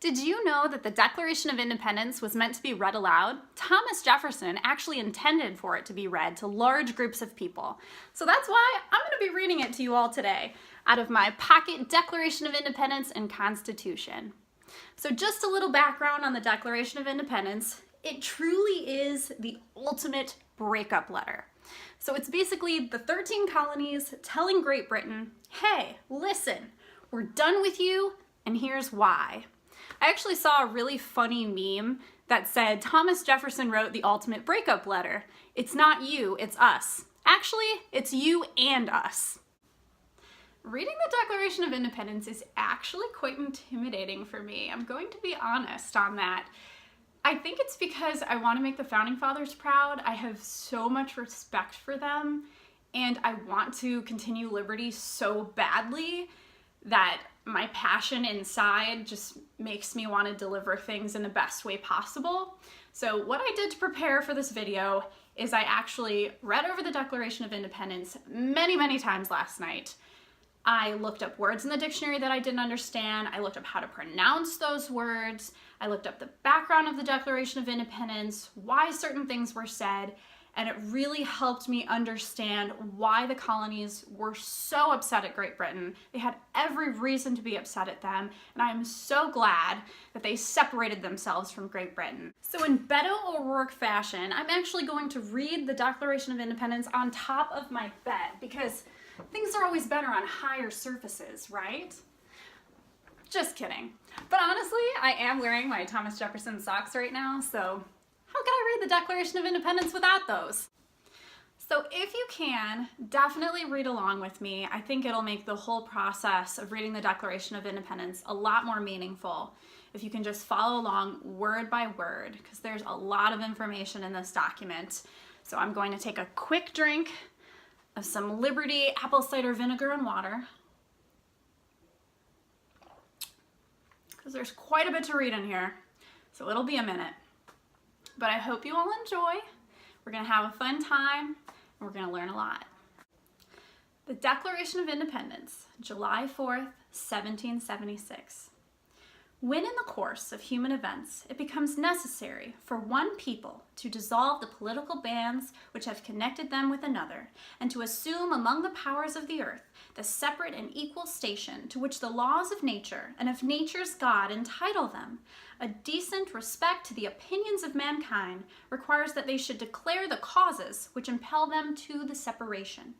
Did you know that the Declaration of Independence was meant to be read aloud? Thomas Jefferson actually intended for it to be read to large groups of people. So that's why I'm going to be reading it to you all today out of my pocket Declaration of Independence and Constitution. So just a little background on the Declaration of Independence. It truly is the ultimate breakup letter. So it's basically the 13 colonies telling Great Britain, hey, listen, we're done with you, and here's why. I actually saw a really funny meme that said Thomas Jefferson wrote the ultimate breakup letter. It's not you, it's us. Actually, it's you and us. Reading the Declaration of Independence is actually quite intimidating for me. I'm going to be honest on that. I think it's because I want to make the Founding Fathers proud. I have so much respect for them, and I want to continue liberty so badly that my passion inside just makes me want to deliver things in the best way possible. So what I did to prepare for this video is I actually read over the Declaration of Independence many times last night. I looked up words in the dictionary that I didn't understand. I looked up how to pronounce those words. I looked up the background of the Declaration of Independence, why certain things were said, and it really helped me understand why the colonies were so upset at Great Britain. They had every reason to be upset at them, and I am so glad that they separated themselves from Great Britain. So in Beto O'Rourke fashion, I'm actually going to read the Declaration of Independence on top of my bed, because things are always better on higher surfaces, right? Just kidding. But honestly, I am wearing my Thomas Jefferson socks right now, so how could I read the Declaration of Independence without those? So if you can, definitely read along with me. I think it'll make the whole process of reading the Declaration of Independence a lot more meaningful if you can just follow along word by word, because there's a lot of information in this document. So I'm going to take a quick drink of some Liberty apple cider vinegar and water, because there's quite a bit to read in here, so it'll be a minute. But I hope you all enjoy. We're gonna have a fun time, and we're gonna learn a lot. The Declaration of Independence, July 4th, 1776. When in the course of human events it becomes necessary for one people to dissolve the political bands which have connected them with another, and to assume among the powers of the earth the separate and equal station to which the laws of nature and of nature's God entitle them, a decent respect to the opinions of mankind requires that they should declare the causes which impel them to the separation.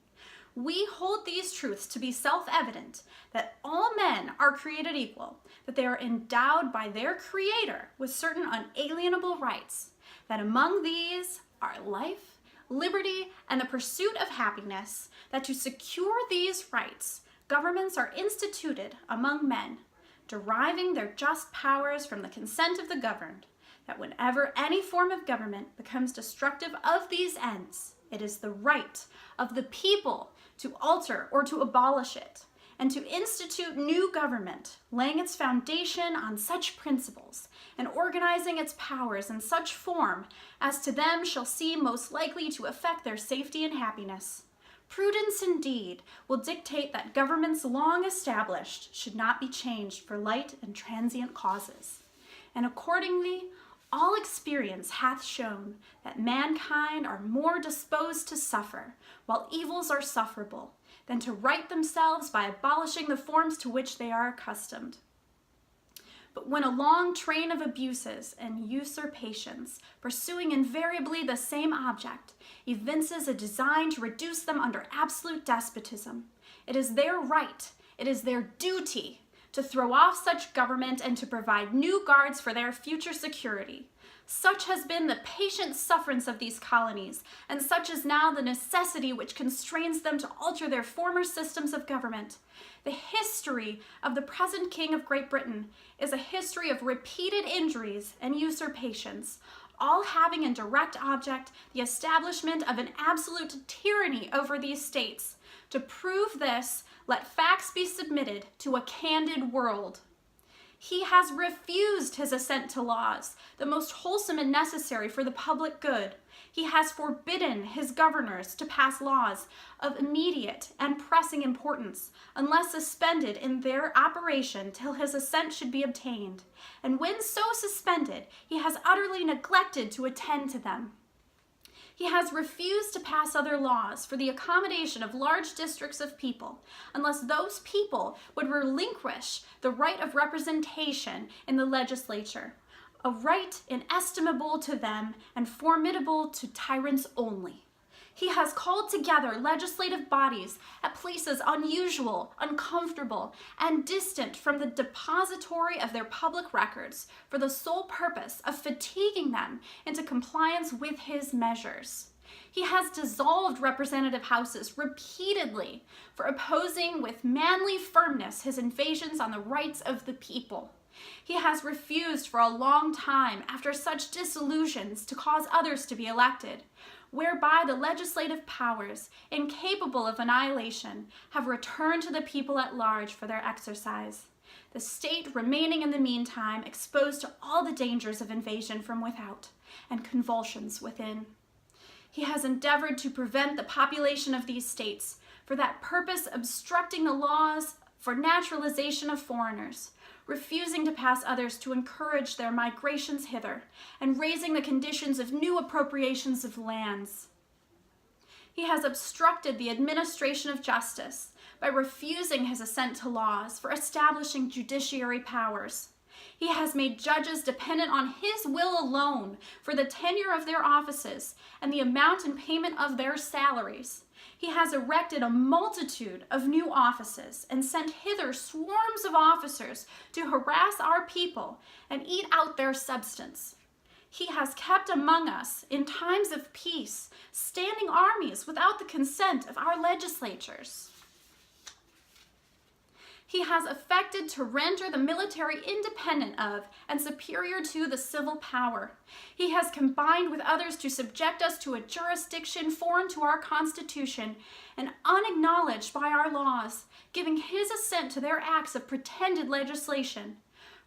We hold these truths to be self-evident, that all men are created equal, that they are endowed by their Creator with certain unalienable rights, that among these are life, liberty, and the pursuit of happiness, that to secure these rights, governments are instituted among men, deriving their just powers from the consent of the governed, that whenever any form of government becomes destructive of these ends, it is the right of the people to alter or to abolish it, and to institute new government, laying its foundation on such principles, and organizing its powers in such form as to them shall seem most likely to affect their safety and happiness. Prudence indeed will dictate that governments long established should not be changed for light and transient causes. And accordingly, all experience hath shown that mankind are more disposed to suffer, while evils are sufferable, than to right themselves by abolishing the forms to which they are accustomed. But when a long train of abuses and usurpations, pursuing invariably the same object, evinces a design to reduce them under absolute despotism, it is their right, it is their duty, to throw off such government and to provide new guards for their future security. Such has been the patient sufferance of these colonies, and such is now the necessity which constrains them to alter their former systems of government. The history of the present King of Great Britain is a history of repeated injuries and usurpations, all having in direct object the establishment of an absolute tyranny over these states. To prove this, let facts be submitted to a candid world. He has refused his assent to laws, the most wholesome and necessary for the public good. He has forbidden his governors to pass laws of immediate and pressing importance, unless suspended in their operation till his assent should be obtained. And when so suspended, he has utterly neglected to attend to them. He has refused to pass other laws for the accommodation of large districts of people, unless those people would relinquish the right of representation in the legislature, a right inestimable to them and formidable to tyrants only. He has called together legislative bodies at places unusual, uncomfortable, and distant from the depository of their public records for the sole purpose of fatiguing them into compliance with his measures. He has dissolved representative houses repeatedly for opposing with manly firmness his invasions on the rights of the people. He has refused for a long time, after such disillusions, to cause others to be elected, whereby the legislative powers, incapable of annihilation, have returned to the people at large for their exercise, the state remaining in the meantime exposed to all the dangers of invasion from without and convulsions within. He has endeavored to prevent the population of these states, for that purpose obstructing the laws for naturalization of foreigners, refusing to pass others to encourage their migrations hither, and raising the conditions of new appropriations of lands. He has obstructed the administration of justice by refusing his assent to laws for establishing judiciary powers. He has made judges dependent on his will alone for the tenure of their offices and the amount and payment of their salaries. He has erected a multitude of new offices and sent hither swarms of officers to harass our people and eat out their substance. He has kept among us, in times of peace, standing armies without the consent of our legislatures. He has affected to render the military independent of and superior to the civil power. He has combined with others to subject us to a jurisdiction foreign to our Constitution and unacknowledged by our laws, giving his assent to their acts of pretended legislation,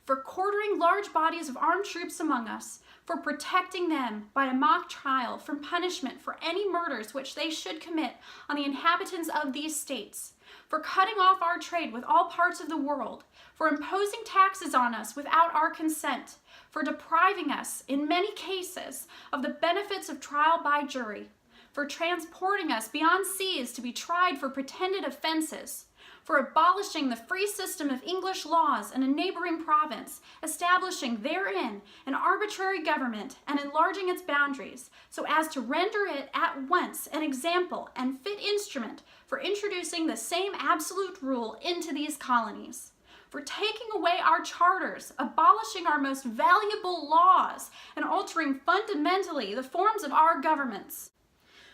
for quartering large bodies of armed troops among us, for protecting them by a mock trial from punishment for any murders which they should commit on the inhabitants of these states, for cutting off our trade with all parts of the world, for imposing taxes on us without our consent, for depriving us, in many cases, of the benefits of trial by jury, for transporting us beyond seas to be tried for pretended offenses, for abolishing the free system of English laws in a neighboring province, establishing therein an arbitrary government and enlarging its boundaries, so as to render it at once an example and fit instrument for introducing the same absolute rule into these colonies, for taking away our charters, abolishing our most valuable laws, and altering fundamentally the forms of our governments,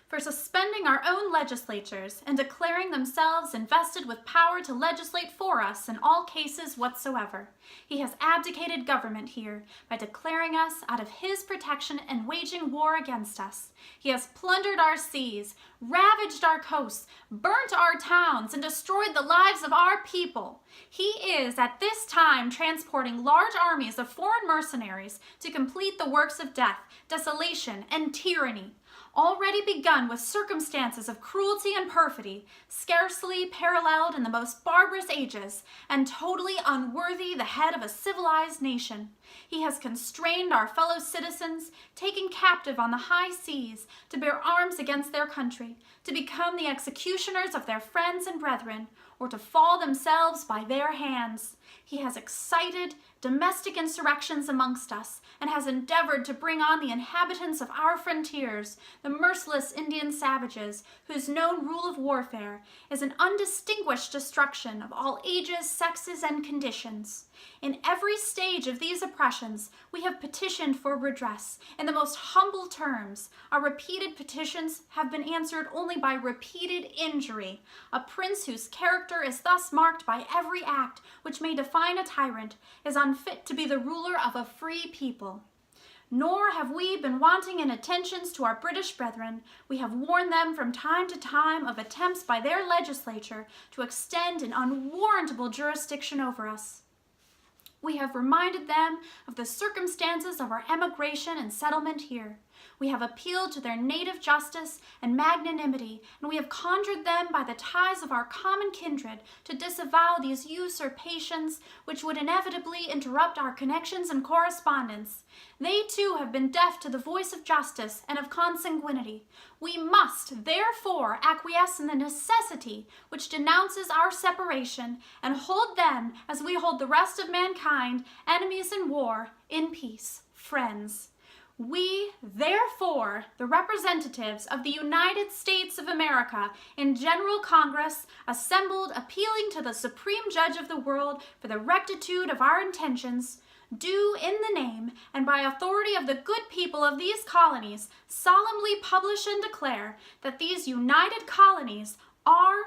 for suspending our own legislatures and declaring themselves invested with power to legislate for us in all cases whatsoever. He has abdicated government here by declaring us out of his protection and waging war against us. He has plundered our seas, ravaged our coasts, burnt our towns, and destroyed the lives of our people. He is at this time transporting large armies of foreign mercenaries to complete the works of death, desolation, and tyranny, already begun with circumstances of cruelty and perfidy, scarcely paralleled in the most barbarous ages, and totally unworthy the head of a civilized nation. He has constrained our fellow citizens, taken captive on the high seas, to bear arms against their country, to become the executioners of their friends and brethren, or to fall themselves by their hands. He has excited domestic insurrections amongst us, and has endeavored to bring on the inhabitants of our frontiers, the merciless Indian savages, whose known rule of warfare is an undistinguished destruction of all ages, sexes, and conditions. In every stage of these oppressions, we have petitioned for redress in the most humble terms. Our repeated petitions have been answered only by repeated injury. A prince whose character is thus marked by every act which may define a tyrant is unfit to be the ruler of a free people. Nor have we been wanting in attentions to our British brethren. We have warned them from time to time of attempts by their legislature to extend an unwarrantable jurisdiction over us. We have reminded them of the circumstances of our emigration and settlement here. We have appealed to their native justice and magnanimity, and we have conjured them by the ties of our common kindred to disavow these usurpations which would inevitably interrupt our connections and correspondence. They too have been deaf to the voice of justice and of consanguinity. We must, therefore, acquiesce in the necessity which denounces our separation, and hold them, as we hold the rest of mankind, enemies in war, in peace, friends. We, therefore, the representatives of the United States of America in General Congress, assembled appealing to the Supreme Judge of the world for the rectitude of our intentions, do in the name and by authority of the good people of these colonies solemnly publish and declare that these united colonies are,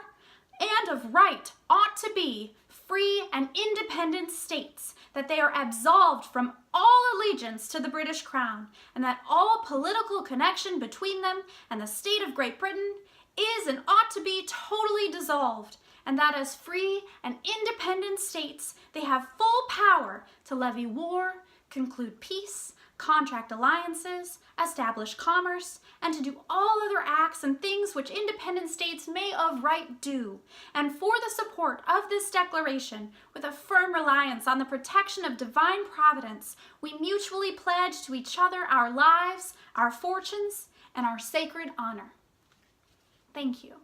and of right ought to be, free and independent states, that they are absolved from all allegiance to the British Crown, and that all political connection between them and the state of Great Britain is and ought to be totally dissolved, and that as free and independent states they have full power to levy war, conclude peace, contract alliances, establish commerce, and to do all other acts and things which independent states may of right do. And for the support of this declaration, with a firm reliance on the protection of divine providence, we mutually pledge to each other our lives, our fortunes, and our sacred honor. Thank you.